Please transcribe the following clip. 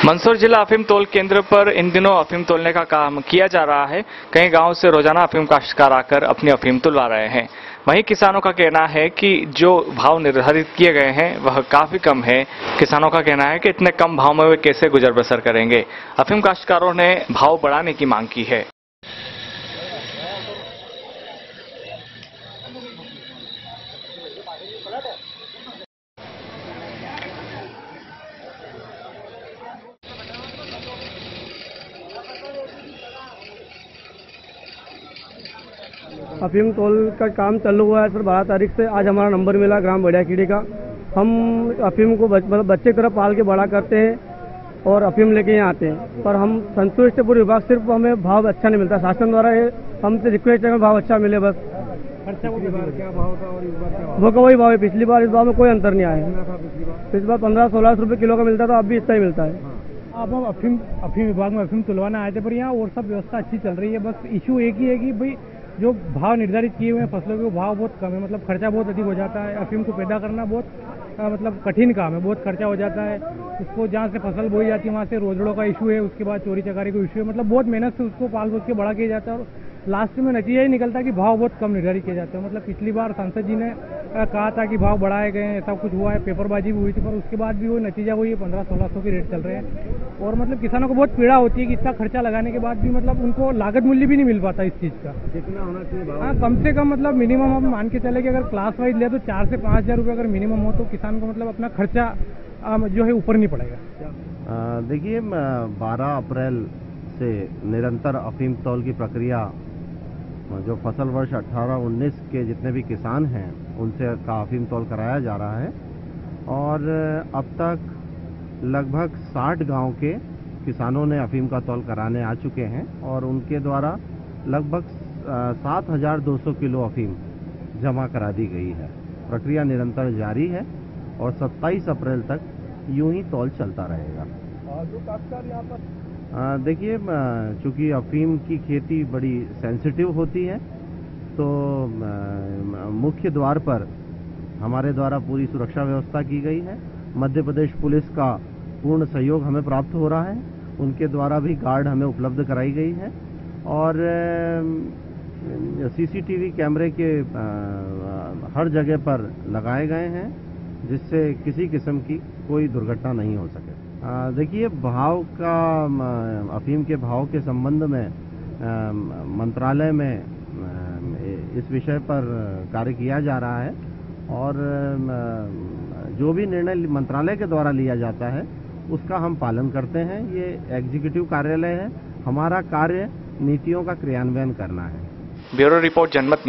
मंदसौर जिला अफीम तोल केंद्र पर इन दिनों अफीम तोलने का काम किया जा रहा है। कई गांवों से रोजाना अफीम काश्तकार आकर अपनी अफीम तुलवा रहे हैं। वहीं किसानों का कहना है कि जो भाव निर्धारित किए गए हैं वह काफी कम है। किसानों का कहना है कि इतने कम भाव में वे कैसे गुजर बसर करेंगे। अफीम काश्तकारों ने भाव बढ़ाने की मांग की है। अफीम तोल का काम चालू हुआ है सर 12 तारीख से। आज हमारा नंबर मिला ग्राम बढ़ियाकीड़ी का। हम अफीम को बच्चे की तरह पाल के बड़ा करते हैं और अफीम लेके यहाँ आते हैं, पर हम संतुष्ट पूरे विभाग। सिर्फ हमें भाव अच्छा नहीं मिलता। शासन द्वारा हमसे रिक्वेस्ट है कि भाव अच्छा मिले बस। खर्चा क्या भाव था और इस बार क्या भाव? वो का वही भाव है। पिछली बार इस बार में कोई अंतर नहीं आया है। पिछली बार 15-16 रुपये किलो का मिलता था, अब भी इतना ही मिलता है। अब हम अफीम विभाग में अफीम तुलवाना आए थे, पर यहाँ और सब व्यवस्था अच्छी चल रही है। बस इशू एक ही है कि भाई जो भाव निर्धारित किए हुए हैं फसलों के वो भाव बहुत कम है। मतलब खर्चा बहुत अधिक हो जाता है। अफीम को पैदा करना बहुत मतलब कठिन काम है। बहुत खर्चा हो जाता है। उसको जहाँ से फसल बोई जाती है वहाँ से रोजड़ों का इशू है, उसके बाद चोरी चकारी का इशू है। मतलब बहुत मेहनत से उसको पाल पोस के बड़ा किया जाता है और लास्ट में नतीजा ही निकलता है कि भाव बहुत कम निर्धारित किए जाते हैं। मतलब पिछली बार सांसद जी ने कहा था कि भाव बढ़ाए गए हैं, ऐसा कुछ हुआ है, पेपरबाजी भी हुई थी, पर उसके बाद भी वो नतीजा वही 1500-1600 के रेट चल रहे हैं। और मतलब किसानों को बहुत पीड़ा होती है कि इतना खर्चा लगाने के बाद भी मतलब उनको लागत मूल्य भी नहीं मिल पाता इस चीज़ का। कितना होना चाहिए? हाँ, कम से कम मतलब मिनिमम हम मान के चले कि अगर क्लास वाइज ले तो 4 से 5 हज़ार रुपये अगर मिनिमम हो तो किसान को मतलब अपना खर्चा जो है ऊपर नहीं पड़ेगा। देखिए 12 अप्रैल से निरंतर अफीम तौल की प्रक्रिया जो फसल वर्ष 18-19 के जितने भी किसान हैं उनसे का अफीम तौल कराया जा रहा है और अब तक लगभग 60 गांव के किसानों ने अफीम का तौल कराने आ चुके हैं और उनके द्वारा लगभग 7,200 किलो अफीम जमा करा दी गई है। प्रक्रिया निरंतर जारी है और 27 अप्रैल तक यूं ही तौल चलता रहेगा। जो काश्तकार यहाँ पर देखिए चूंकि अफीम की खेती बड़ी सेंसिटिव होती है तो मुख्य द्वार पर हमारे द्वारा पूरी सुरक्षा व्यवस्था की गई है। मध्य प्रदेश पुलिस का पूर्ण सहयोग हमें प्राप्त हो रहा है। उनके द्वारा भी गार्ड हमें उपलब्ध कराई गई है और सीसीटीवी कैमरे के हर जगह पर लगाए गए हैं जिससे किसी किस्म की कोई दुर्घटना नहीं हो सके। देखिए भाव का अफीम के भाव के संबंध में मंत्रालय में इस विषय पर कार्य किया जा रहा है और जो भी निर्णय मंत्रालय के द्वारा लिया जाता है उसका हम पालन करते हैं। ये एग्जीक्यूटिव कार्यालय है, हमारा कार्य नीतियों का क्रियान्वयन करना है। ब्यूरो रिपोर्ट जनमत।